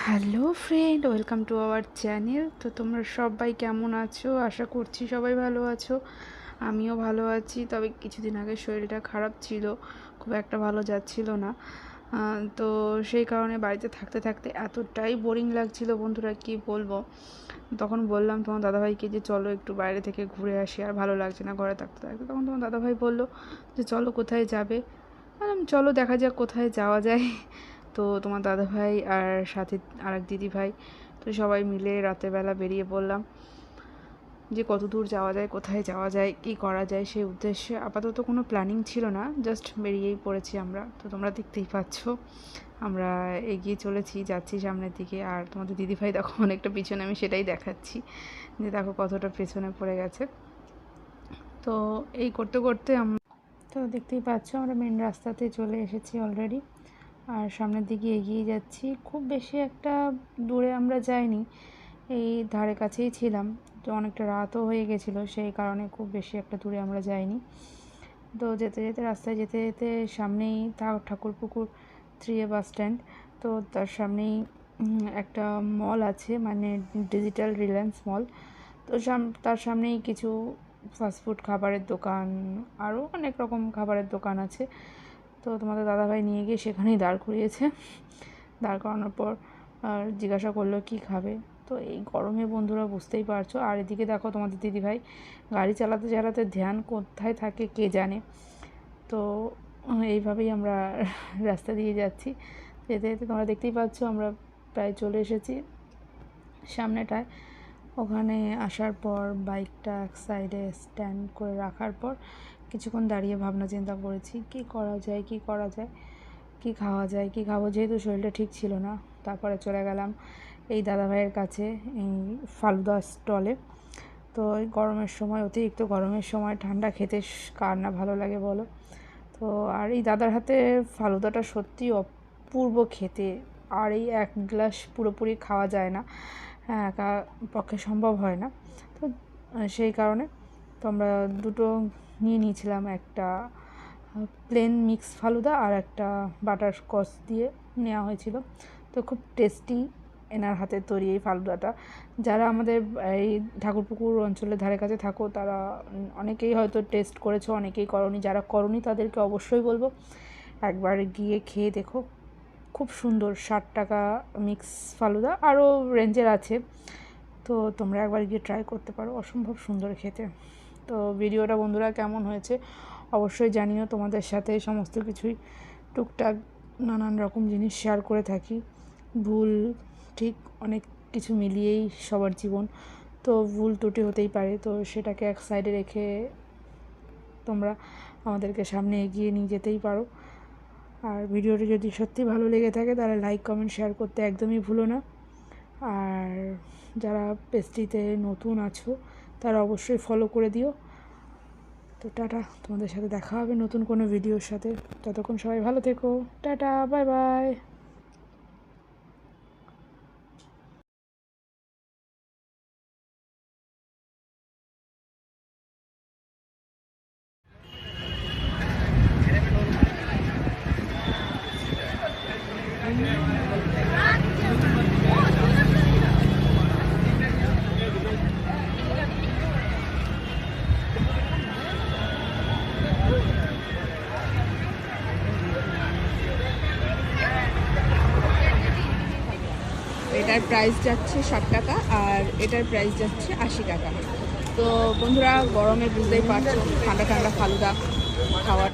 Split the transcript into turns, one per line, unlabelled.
Hello friend, welcome to our channel. তো তোমরা সবাই কেমন আছো? আশা করছি সবাই ভালো আছো। আমিও ভালো আছি, তবে কিছুদিন আগে শরীরটা খারাপ ছিল, খুব একটা ভালো যাচ্ছিল না। তো সেই কারণে বাড়িতে থাকতে থাকতে এতটাই বোরিং লাগছিল বন্ধুরা, কি বলবো। তখন বললাম তোমার দাদাভাইকে যে চলো একটু বাইরে থেকে ঘুরে আসি, আর ভালো লাগছে না ঘরে থাকতে থাকতে। তখন তোমার দাদাভাই বললো যে চলো, কোথায় যাবে? চলো দেখা যাক কোথায় যাওয়া যায়। তো তোমার দাদাভাই আর সাথে আরেক দিদিভাই, তো সবাই মিলে রাতের বেলা বেরিয়ে পড়লাম যে কত দূর যাওয়া যায়, কোথায় যাওয়া যায়, কী করা যায়। সেই উদ্দেশ্যে আপাতত কোনো প্ল্যানিং ছিল না, জাস্ট বেরিয়েই পড়েছি আমরা। তো তোমরা দেখতেই পাচ্ছ আমরা এগিয়ে চলেছি, যাচ্ছি সামনের দিকে। আর তোমাদের দিদিভাই দেখো অনেকটা পিছনে, আমি সেটাই দেখাচ্ছি যে দেখো কতটা পেছনে পড়ে গেছে। তো এই করতে করতে তো দেখতেই পাচ্ছ আমরা মেন রাস্তাতে চলে এসেছি অলরেডি, আর সামনের দিকে এগিয়ে যাচ্ছি। খুব বেশি একটা দূরে আমরা যাইনি, এই ধারে কাছেই ছিলাম। তো অনেকটা রাতও হয়ে গেছিলো, সেই কারণে খুব বেশি একটা দূরে আমরা যাইনি। তো যেতে যেতে রাস্তায় যেতে যেতে সামনেই ঠাকুরপুকুর 3A বাস স্ট্যান্ড। তো তার সামনেই একটা মল আছে, মানে ডিজিটাল রিলায়েন্স মল। তো তার সামনেই কিছু ফাস্টফুড খাবারের দোকান, আরও অনেক রকম খাবারের দোকান আছে। তো তোমাদের দাদাভাই নিয়ে গিয়ে সেখানেই দাঁড় করিয়েছে। দাঁড় করানোর পর জিজ্ঞাসা করলো কি খাবে। তো এই গরমে বন্ধুরা বুঝতেই পারছো। আর এদিকে দেখো তোমাদের দিদিভাই গাড়ি চালাতে চালাতে ধ্যান কোথায় থাকে কে জানে। তো এইভাবেই আমরা রাস্তা দিয়ে যাচ্ছি। যেতে যেতে তোমরা দেখতেই পাচ্ছ আমরা প্রায় চলে এসেছি সামনেটায়। ওখানে আসার পর বাইকটা এক সাইডে স্ট্যান্ড করে রাখার পর কিছুক্ষণ দাঁড়িয়ে ভাবনা চিন্তা করেছি কি করা যায়, কি করা যায়, কি খাওয়া যায়, কি খাবো, যেহেতু শরীরটা ঠিক ছিল না। তারপরে চলে গেলাম এই দাদাভাইয়ের কাছে, এই ফালুদা স্টলে। তো এই গরমের সময়, অতিরিক্ত গরমের সময় ঠান্ডা খেতে কার না ভালো লাগে বলো। তো আর এই দাদার হাতে ফালুদাটা সত্যি অপূর্ব খেতে। আর এই এক গ্লাস পুরোপুরি খাওয়া যায় না, হ্যাঁ, একা পক্ষে সম্ভব হয় না। তো সেই কারণে তো আমরা দুটো নিয়ে নিয়েছিলাম, একটা প্লেন মিক্স ফালুদা আর একটা বাটার স্কচ দিয়ে নেওয়া হয়েছিল। তো খুব টেস্টি এনার হাতের তৈরি এই ফালুদাটা। যারা আমাদের এই ঠাকুরপুকুর অঞ্চলের ধারে কাছে থাকো তারা অনেকেই হয়তো টেস্ট করেছো, অনেকেই করনি। যারা করনি তাদেরকে অবশ্যই বলবো একবার গিয়ে খেয়ে দেখো, খুব সুন্দর। 60 টাকা মিক্স ফালুদা, আরও রেঞ্জের আছে। তো তোমরা একবার গিয়ে ট্রাই করতে পারো, অসম্ভব সুন্দর খেতে। তো ভিডিওটা বন্ধুরা কেমন হয়েছে অবশ্যই জানিও। তোমাদের সাথে সমস্ত কিছুই টুকটাক নানান রকম জিনিস শেয়ার করে থাকি, ভুল ঠিক অনেক কিছু মিলিয়েই সবার জীবন। তো ভুল ত্রুটি হতেই পারে, তো সেটাকে এক সাইডে রেখে তোমরা আমাদেরকে সামনে এগিয়ে নিয়ে যেতেই পারো। আর ভিডিওটি যদি সত্যি ভালো লেগে থাকে তাহলে লাইক কমেন্ট শেয়ার করতে একদমই ভুলো না। আর যারা পেজটিতে নতুন আছো তারা অবশ্যই ফলো করে দিও। তো টাটা, তোমাদের সাথে দেখা হবে নতুন কোনো ভিডিওর সাথে। ততক্ষণ সবাই ভালো থেকো, টাটা, বাই বাই।
এটার প্রাইস যাচ্ছে 60 টাকা আর এটার প্রাইস যাচ্ছে 80 টাকা। তো বন্ধুরা গরমে বুঝতেই পারছো ঠান্ডা ঠান্ডা ফালুদা খাওয়ার